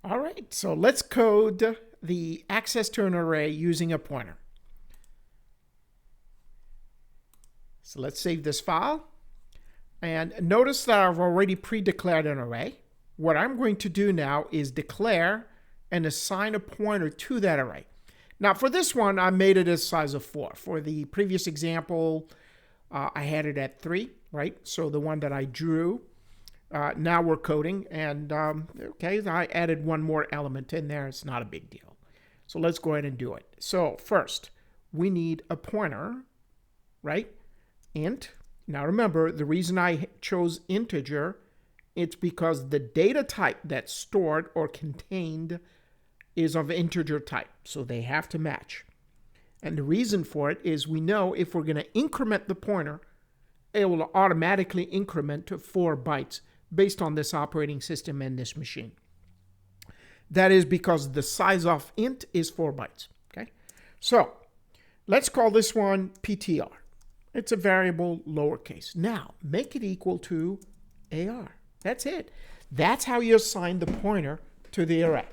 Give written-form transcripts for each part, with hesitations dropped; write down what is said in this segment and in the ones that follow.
All right, so let's code the access to an array using a pointer. So let's save this file. And notice that I've already pre-declared an array. What I'm going to do now is declare and assign a pointer to that array. Now for this one, I made it a size of 4. For the previous example, I had it at 3, right? So the one that I drew, now we're coding, and okay, I added one more element in there. It's not a big deal. So let's go ahead and do it. So first, we need a pointer, right? Int. Now remember, the reason I chose integer, it's because the data type that's stored or contained is of integer type. So they have to match. And the reason for it is we know if we're going to increment the pointer, it will automatically increment to 4 bytes based on this operating system and this machine. That is because the size of int is 4 bytes. Okay, so let's call this one PTR. It's a variable lowercase. Now make it equal to AR. That's it. That's how you assign the pointer to the array.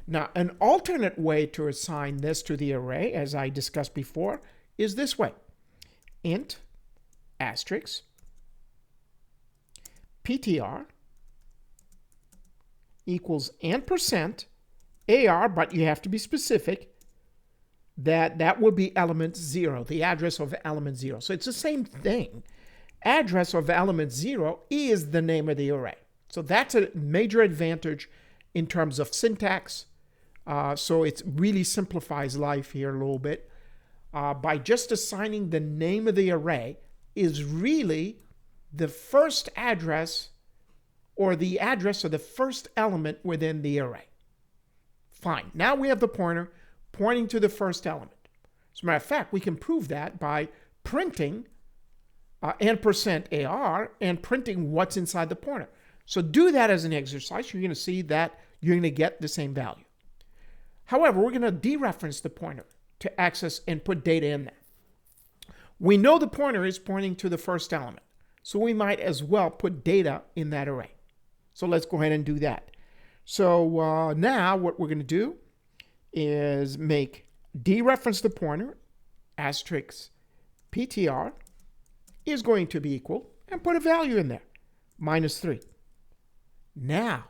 Now an alternate way to assign this to the array, as I discussed before, is this way. Int asterisk PTR equals ampersand AR, but you have to be specific. That will be element 0, the address of element 0. So it's the same thing. Address of element 0 is the name of the array. So that's a major advantage in terms of syntax. So it really simplifies life here a little bit. By just assigning the name of the array is really the first address or the address of the first element within the array. Fine. Now we have the pointer pointing to the first element. As a matter of fact, we can prove that by printing ampersand AR and printing what's inside the pointer. So do that as an exercise. You're going to see that you're going to get the same value. However, we're going to dereference the pointer to access and put data in there. We know the pointer is pointing to the first element, so we might as well put data in that array. So let's go ahead and do that. So now what we're going to do is make dereference the pointer, asterisk PTR is going to be equal, and put a value in there, -3. Now,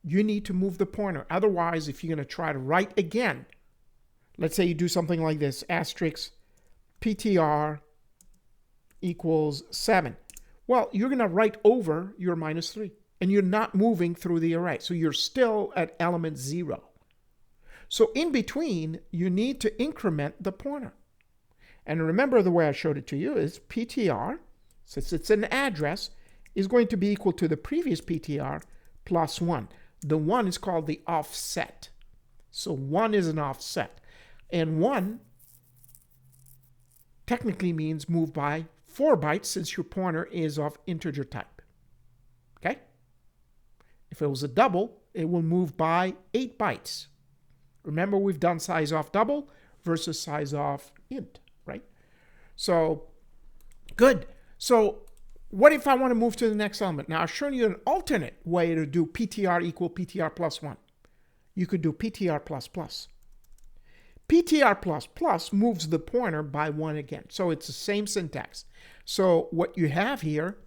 you need to move the pointer. Otherwise, if you're going to try to write again, let's say you do something like this, asterisk PTR equals 7. Well, you're going to write over your -3, and you're not moving through the array. So you're still at element 0. So in between, you need to increment the pointer. And remember the way I showed it to you is PTR, since it's an address, is going to be equal to the previous PTR plus 1. The 1 is called the offset. So 1 is an offset. And 1 technically means move by 4 bytes since your pointer is of integer type. Okay? If it was a double, it will move by 8 bytes. Remember, we've done size of double versus size of int, right? So, good. So, what if I want to move to the next element? Now, I've shown you an alternate way to do PTR equal PTR plus 1. You could do PTR plus plus. PTR plus plus moves the pointer by 1 again. So, it's the same syntax. So, what you have here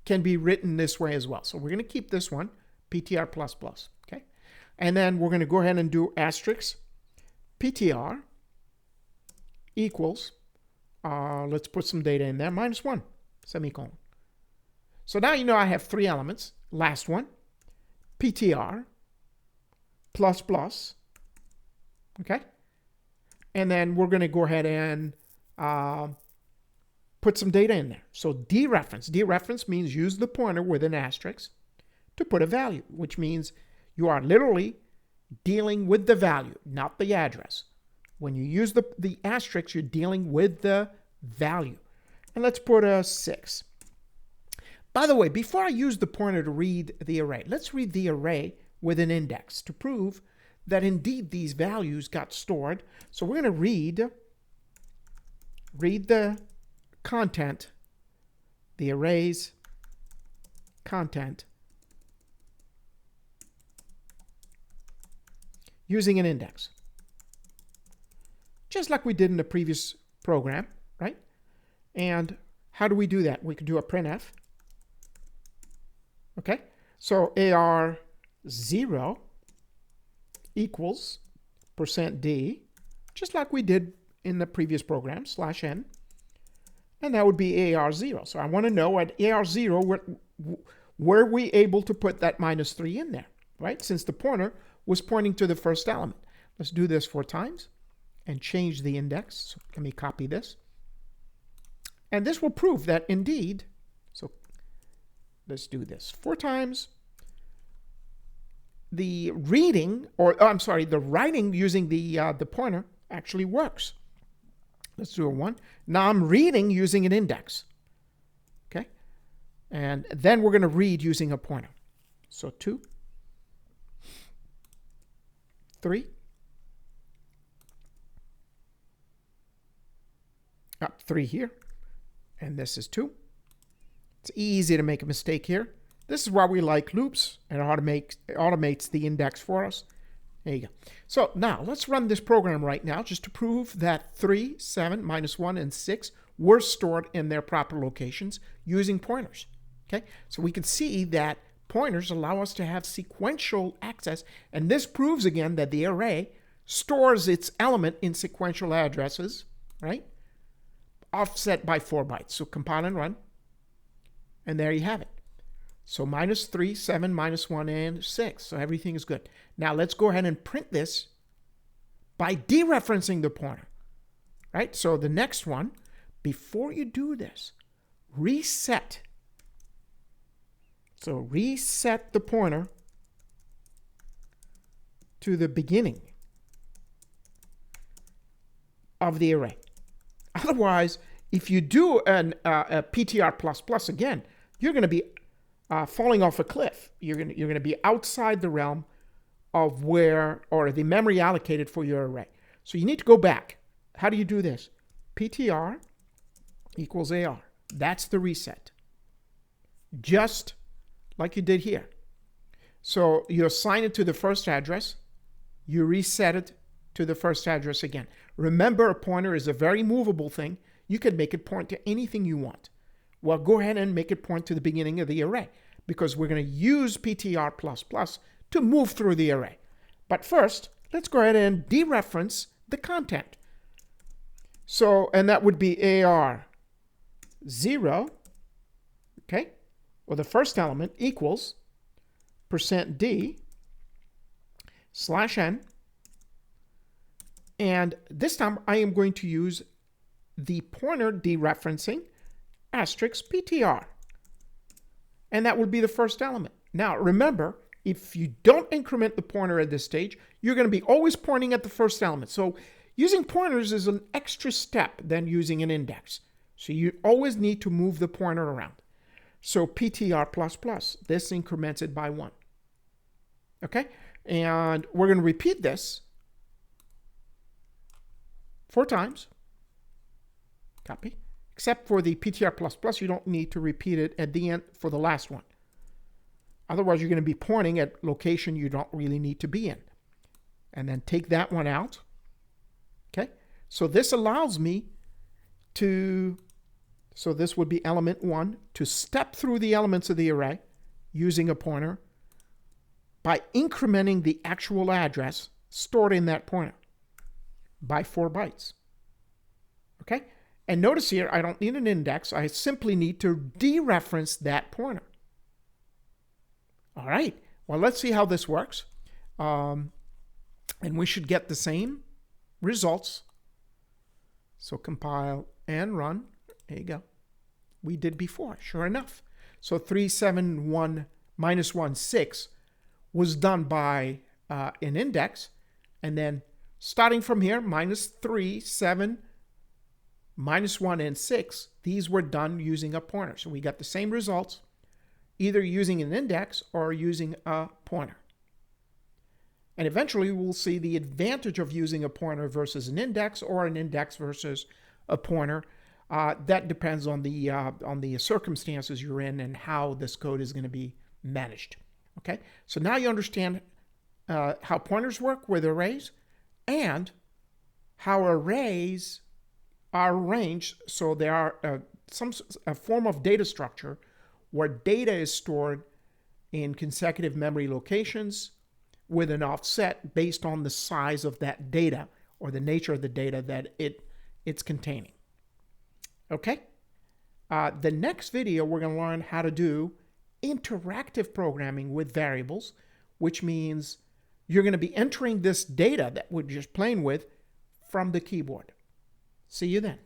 can be written this way as well. So, we're going to keep this one, PTR plus plus. Okay? And then we're going to go ahead and do asterisk PTR equals, let's put some data in there, -1, semicolon. So now you know I have 3 elements. Last one, PTR plus plus, okay? And then we're going to go ahead and put some data in there. So dereference. Dereference means use the pointer with an asterisk to put a value, which means you are literally dealing with the value, not the address. When you use the asterisk, you're dealing with the value. And let's put a 6. By the way, before I use the pointer to read the array, let's read the array with an index to prove that indeed these values got stored. So we're going to read the content, the array's content using an index. Just like we did in the previous program, right? And how do we do that? We could do a printf. Okay, so AR0 equals %d, just like we did in the previous program, /n, and that would be AR0. So I want to know at AR0, were we able to put that -3 in there, right? Since the pointer was pointing to the first element. Let's do this 4 times and change the index. So let me copy this. And this will prove that indeed, so let's do this 4 times. The reading, or oh, I'm sorry, the writing using the pointer actually works. Let's do a 1. Now I'm reading using an index. Okay? And then we're going to read using a pointer. So 2, 3, 3 here, and this is 2. It's easy to make a mistake here. This is why we like loops, and it automates the index for us. There you go. So now let's run this program right now just to prove that 3, 7, -1, and 6 were stored in their proper locations using pointers. Okay, so we can see that pointers allow us to have sequential access, and this proves again that the array stores its element in sequential addresses, right? Offset by 4 bytes. So compile and run, and there you have it. So -3, 7, -1, and 6. So everything is good. Now let's go ahead and print this by dereferencing the pointer, right? So the next one, before you do this, reset. So reset the pointer to the beginning of the array. Otherwise, if you do a PTR++ again, you're going to be falling off a cliff. You're going to be outside the realm of where, or the memory allocated for your array. So you need to go back. How do you do this? PTR equals AR. That's the reset. Just like you did here. So you assign it to the first address. You reset it to the first address again. Remember, a pointer is a very movable thing. You can make it point to anything you want. Well, go ahead and make it point to the beginning of the array, because we're going to use PTR++ to move through the array. But first, let's go ahead and dereference the content. So, and that would be AR0, okay, or the first element equals %d /n. And this time I am going to use the pointer dereferencing asterisk PTR. And that would be the first element. Now remember, if you don't increment the pointer at this stage, you're going to be always pointing at the first element. So using pointers is an extra step than using an index. So you always need to move the pointer around. So PTR++, this increments it by 1. Okay? And we're going to repeat this 4 times. Copy. Except for the PTR++, you don't need to repeat it at the end for the last one. Otherwise, you're going to be pointing at location you don't really need to be in. And then take that one out. Okay? So this allows me to, so this would be element 1, to step through the elements of the array using a pointer by incrementing the actual address stored in that pointer by 4 bytes. Okay? And notice here, I don't need an index. I simply need to dereference that pointer. All right. Well, let's see how this works. And we should get the same results. So compile and run. There you go. We did before, sure enough. So 3, 7, 1, -1, 6 was done by an index. And then starting from here, -3, 7, -1, and 6, these were done using a pointer. So we got the same results, either using an index or using a pointer. And eventually we'll see the advantage of using a pointer versus an index, or an index versus a pointer. That depends on the circumstances you're in and how this code is going to be managed. Okay, so now you understand how pointers work with arrays, and how arrays are arranged so they are a form of data structure where data is stored in consecutive memory locations with an offset based on the size of that data or the nature of the data that it's containing. Okay? The next video, we're going to learn how to do interactive programming with variables, which means you're going to be entering this data that we're just playing with from the keyboard. See you then.